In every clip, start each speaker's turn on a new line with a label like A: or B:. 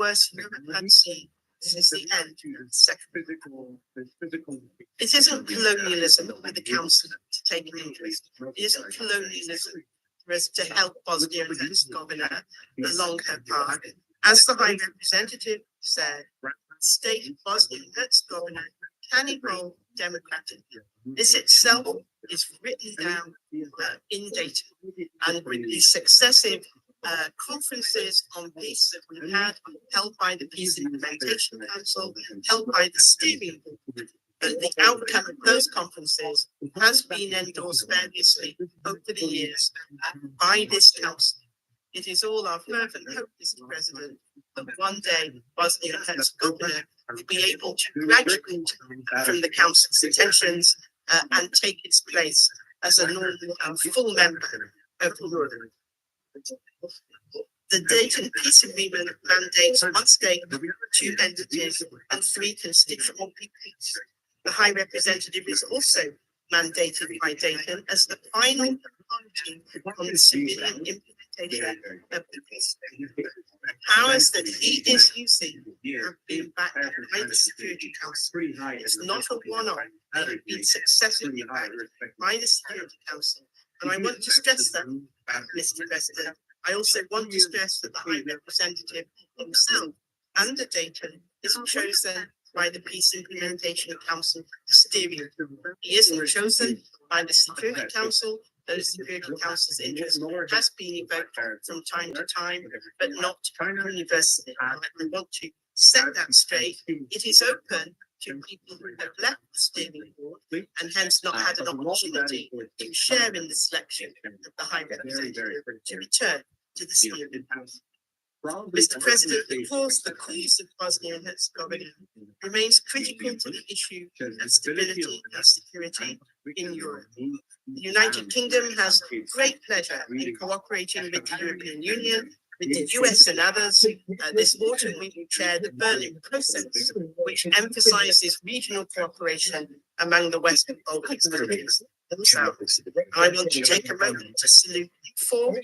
A: worst we've ever had seen since the end of the Second World War. It isn't colonialism with the council to take an interest. It isn't colonialism for us to help Bosnia and Herzegovina along her path. As the High Representative said, state Bosnia and Herzegovina can evolve democratically. This itself is written down in data, and with the successive conferences on peace that we've had, held by the Peace Implementation Council, held by the Steering Board, the outcome of those conferences has been endorsed variously over the years by this council. It is all our fervent hope, Mr. President, that one day Bosnia and Herzegovina will be able to graduate from the council's intentions and take its place as a normal and full member of the world. The Dayton Peace Agreement mandates one state, two entities, and three constituent peoples. The High Representative is also mandated by Dayton as the final authority on the civilian implementation of the peace. Powers that he is using have been backed by the Security Council. It's not a one-off. They have been successively backed by the Security Council. And I want to stress that, Mr. President. I also want to stress that the High Representative himself under Dayton is chosen by the Peace Implementation Council steering. He isn't chosen by the Security Council. The Security Council's interest has been evoked from time to time, but not universally. I want to set that straight. It is open to people who have left the steering board and hence not had an opportunity to share in the selection of the High Representative to return to the steering board. Mr. President, of course, the cause of Bosnia and Herzegovina remains critical to the issue of stability and security in Europe. The United Kingdom has great pleasure in cooperating with the European Union, with the US and others. This autumn we will chair the Berlin process, which emphasizes regional cooperation among the Western Balkans countries themselves. I want to take a moment to salute U4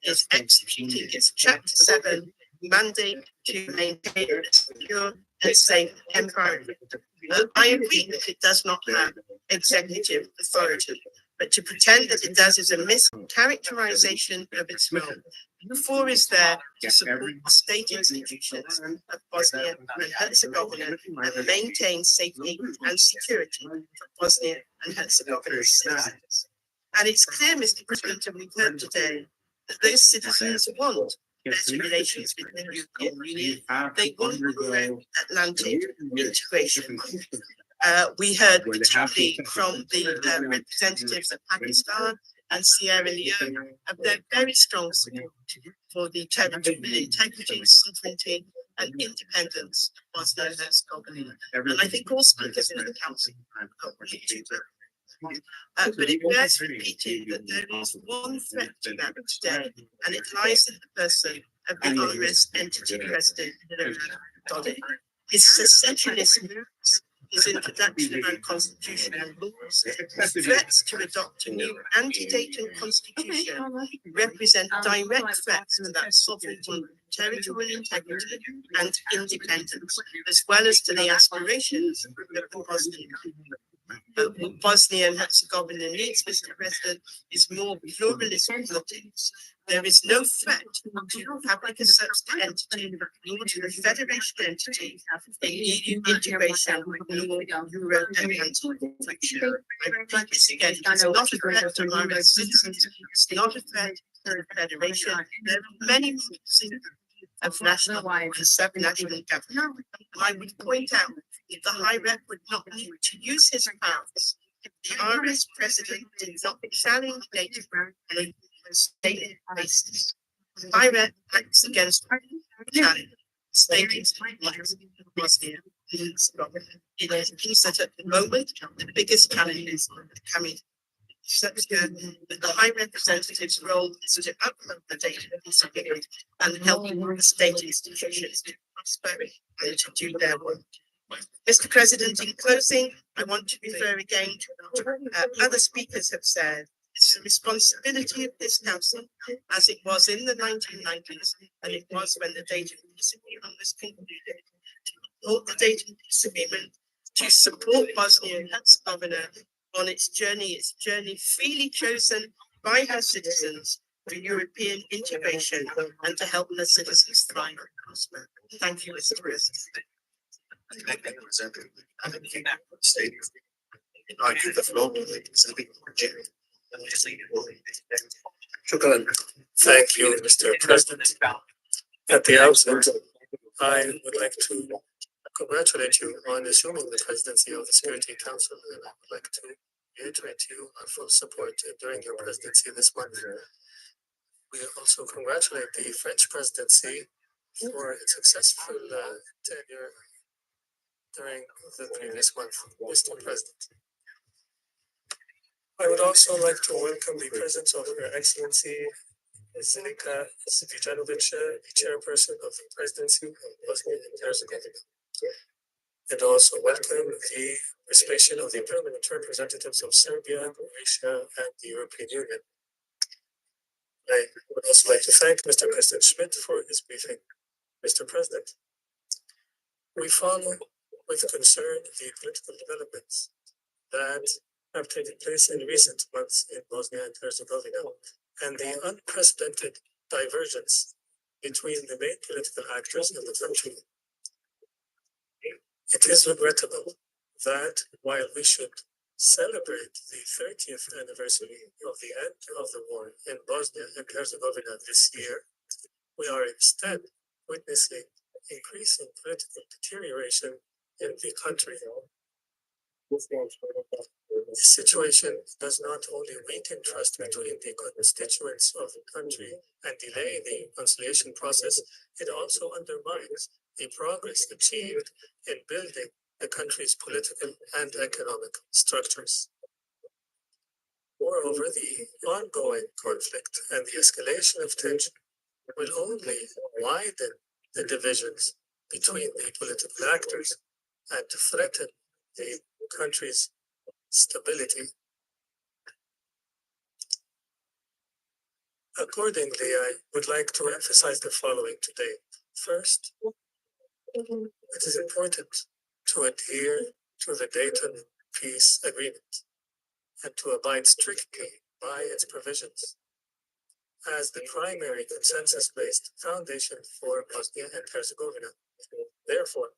A: is executing its Chapter 7 mandate to maintain a secure and safe environment. I agree that it does not have executive authority, but to pretend that it does is a mischaracterization of its role. U4 is there to support the state institutions of Bosnia and Herzegovina and maintain safety and security for Bosnia and Herzegovina's citizens. And it's clear, Mr. President, and we've heard today, that those citizens want better relations with the European Union. They want Atlantic integration. We heard particularly from the representatives of Pakistan and Sierra Leone of their very strong support for the territorial integrity, sovereignty, and independence of Bosnia and Herzegovina. And I think all speakers in the council have got to but it bears repeating that there is one threat to that today, and it lies in the person of the onerous entity president, Dodik. His secessionist moves, his introduction of unconstitutional laws, his threats to adopt a new anti-Dayton constitution represent direct threats to that sovereignty, territorial integrity, and independence, as well as to the aspirations of the Bosnian people. But what Bosnia and Herzegovina needs, Mr. President, is more pluralism politics. There is no threat to public as such entity, nor to the federation entity, the EU integration, nor Euro-Atlantic reflection. I repeat this again, it's not a threat to our citizens, it's not a threat to the federation. There are many of national and sub-national government. I would point out that the High Rep would not need to use his powers. The RS president did not challenge data on a state basis. The High Rep acts against challenge stating Bosnia and Herzegovina. It means that at the moment, the biggest challenges are coming. Such that the High Representative's role is to upload the data and help the state institutions to prosper and to do their work. Mr. President, in closing, I want to refer again to what other speakers have said, It's the responsibility of this council, as it was in the 1990s, and it was when the Dayton Peace Agreement was concluded, to support the Dayton Peace Agreement, to support Bosnia and Herzegovina on its journey freely chosen by her citizens for European integration and to help the citizens thrive and prosper. Thank you, Mr. President. I give the floor to the
B: Thank you, Mr. President. At the outset, I would like to congratulate you on assuming the presidency of the Security Council, and I would like to reiterate to you our full support during your presidency this month. We also congratulate the French presidency for its successful tenure during the previous month, Mr. President. I would also like to welcome the presence of Her Excellency Zilika Zvijanovic, the chairperson of the presidency of Bosnia and Herzegovina, and also welcome the participation of the permanent representatives of Serbia, Croatia, and the European Union. I would also like to thank Mr. President Schmidt for his briefing. Mr. President, we follow with concern the political developments that have taken place in recent months in Bosnia and Herzegovina, and the unprecedented divergence between the main political actors in the country. It is regrettable that while we should celebrate the 30th anniversary of the end of the war in Bosnia and Herzegovina this year, we are instead witnessing increasing political deterioration in the country. This situation does not only weaken trust between the constituents of the country and delay the reconciliation process, it also undermines the progress achieved in building the country's political and economic structures. Moreover, the ongoing conflict and the escalation of tension will only widen the divisions between the political actors and threaten the country's stability. Accordingly, I would like to emphasize the following today. First, it is important to adhere to the Dayton Peace Agreement and to abide strictly by its provisions as the primary consensus-based foundation for Bosnia and Herzegovina. Therefore,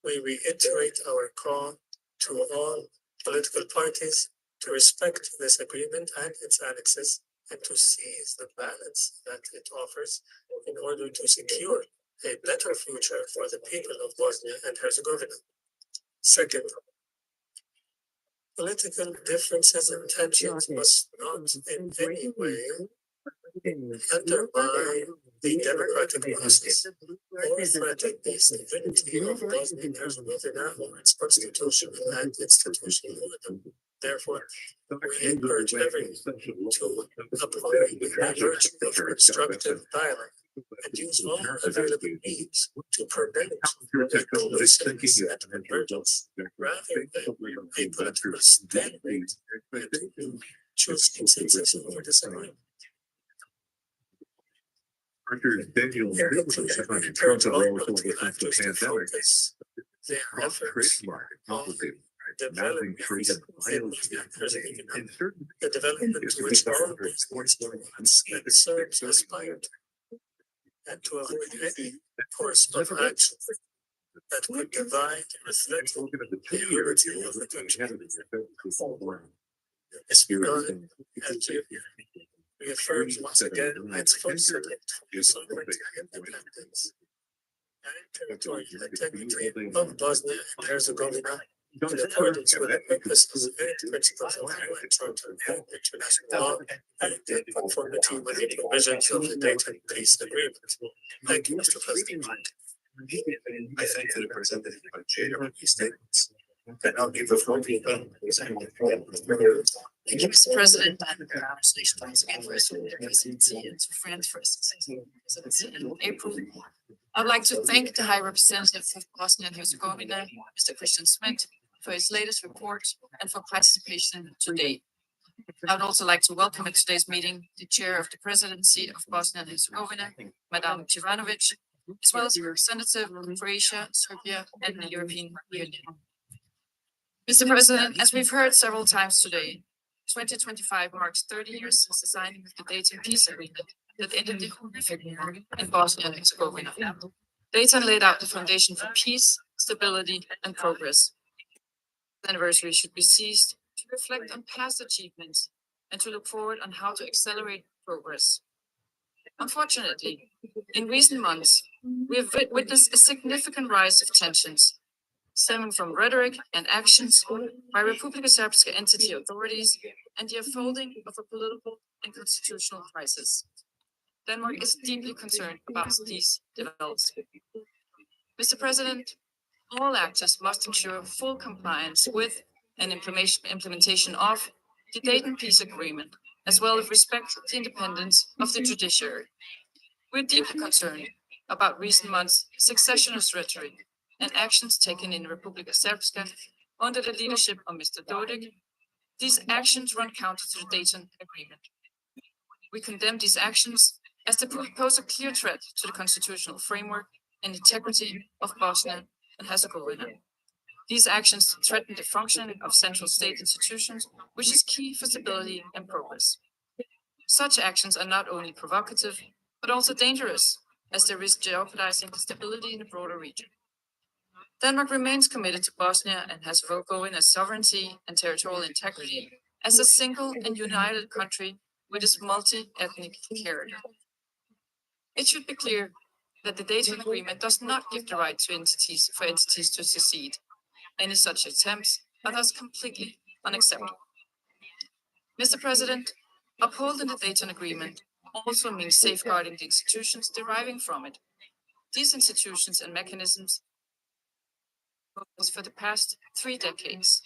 B: we reiterate our call to all political parties to respect this agreement and its annexes and to seize the balance that it offers in order to secure a better future for the people of Bosnia and Herzegovina. Second, political differences and tensions must not in any way undermine the democratic process or threaten the stability of Bosnia and Herzegovina or its constitution and institutional order. Therefore, we encourage everyone to apply the virtue of constructive dialogue and use all available means to prevent inclusiveness and convergence rather than a political stalemate and to choose consensus over disagreement. In conclusion, I encourage all political actors to focus their efforts on developing peace within Bosnia and Herzegovina, the development to which all Bosnians and Serbs aspire to, and to avoid any course of action that could divide or threaten the unity of the country. This regard, Algeria reaffirms once again its full support for sovereignty, independence, and territorial integrity of Bosnia and Herzegovina in accordance with the purposes and principles of the UN Charter and international law, and in conformity with the provisions of the Dayton Peace Agreement. Thank you, Mr. President.
C: I thank the representative of Jada for these statements. And I'll give the floor to you.
D: Thank you, Mr. President. And congratulations once again for assuming the presidency and to France for succeeding presidency in April. I'd like to thank the High Representative of Bosnia and Herzegovina, Mr. Christian Schmidt, for his latest report and for participation today. I would also like to welcome at today's meeting the chair of the presidency of Bosnia and Herzegovina, Madame Tivanovic, as well as a representative of Croatia, Serbia, and the European Union. Mr. President, as we've heard several times today, 2025 marks 30 years since the signing of the Dayton Peace Agreement that ended the horrific war in Bosnia and Herzegovina. Dayton laid out the foundation for peace, stability, and progress. The anniversary should be seized to reflect on past achievements and to look forward on how to accelerate progress. Unfortunately, in recent months, we have witnessed a significant rise of tensions stemming from rhetoric and actions by Republika Srpska entity authorities and the unfolding of a political and constitutional crisis. Denmark is deeply concerned about these developments. Mr. President, all actors must ensure full compliance with and implementation of the Dayton Peace Agreement, as well as respect the independence of the judiciary. We're deeply concerned about recent months' secessionist rhetoric and actions taken in Republika Srpska under the leadership of Mr. Dodik. These actions run counter to the Dayton Agreement. We condemn these actions as they pose a clear threat to the constitutional framework and integrity of Bosnia and Herzegovina. These actions threaten the functioning of central state institutions, which is key for stability and progress. Such actions are not only provocative, but also dangerous, as they risk jeopardizing stability in the broader region. Denmark remains committed to Bosnia and Herzegovina's sovereignty and territorial integrity as a single and united country with its multi-ethnic character. It should be clear that the Dayton Agreement does not give the right to entities to secede. Any such attempts are thus completely unacceptable. Mr. President, upholding the Dayton Agreement also means safeguarding the institutions deriving from it. These institutions and mechanisms for the past 3 decades.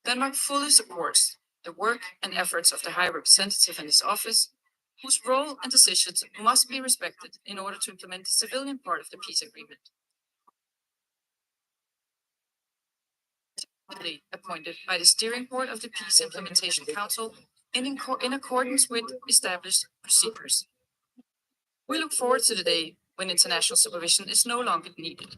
D: Denmark fully supports the work and efforts of the High Representative and his office, whose role and decisions must be respected in order to implement the civilian part of the peace agreement. Appointed by the steering board of the Peace Implementation Council in accordance with established procedures. We look forward to the day when international supervision is no longer needed.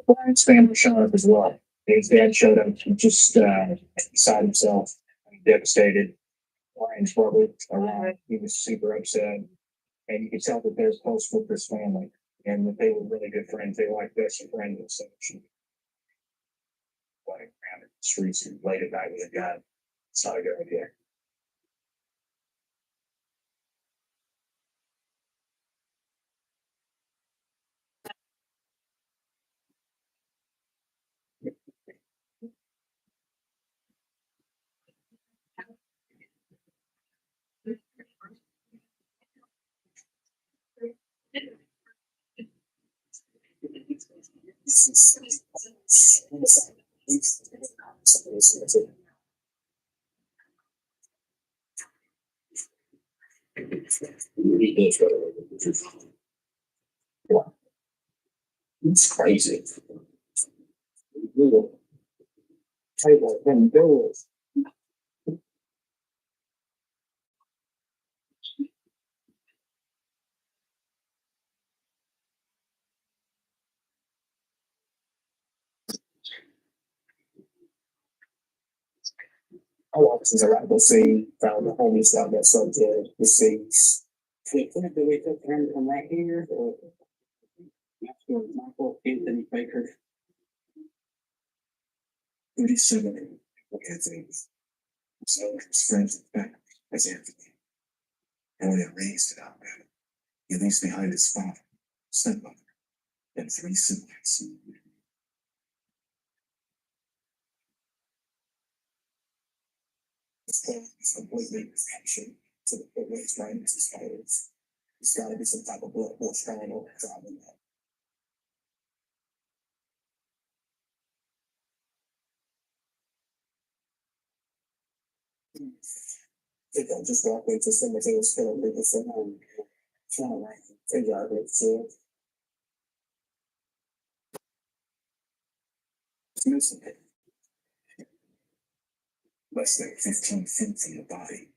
E: Brian's family showed up as well. His dad showed up just beside himself, devastated. Brian's brother arrived. He was super upset, and you could tell that they're close with this family, and that they were really good friends. They were like best friends and such. Like around the streets late at night with a gun. It's not a good idea. It's crazy. Little table and doors. I walked to the rifle scene, found the homies out that subject, the scenes. We couldn't do it from right here or after Michael Anthony Baker. 37 things. So his friends and family as Anthony. Born and raised in Alabama, he leaves behind his father, stepmother, and 3 siblings. His family is completely reflection to the privileged ranks as follows. There's gotta be some type of blood more strong or driving that. They don't just walk into cemeteries killing people for home. Trying to figure out what to missing it. Less than 15 feet from the body.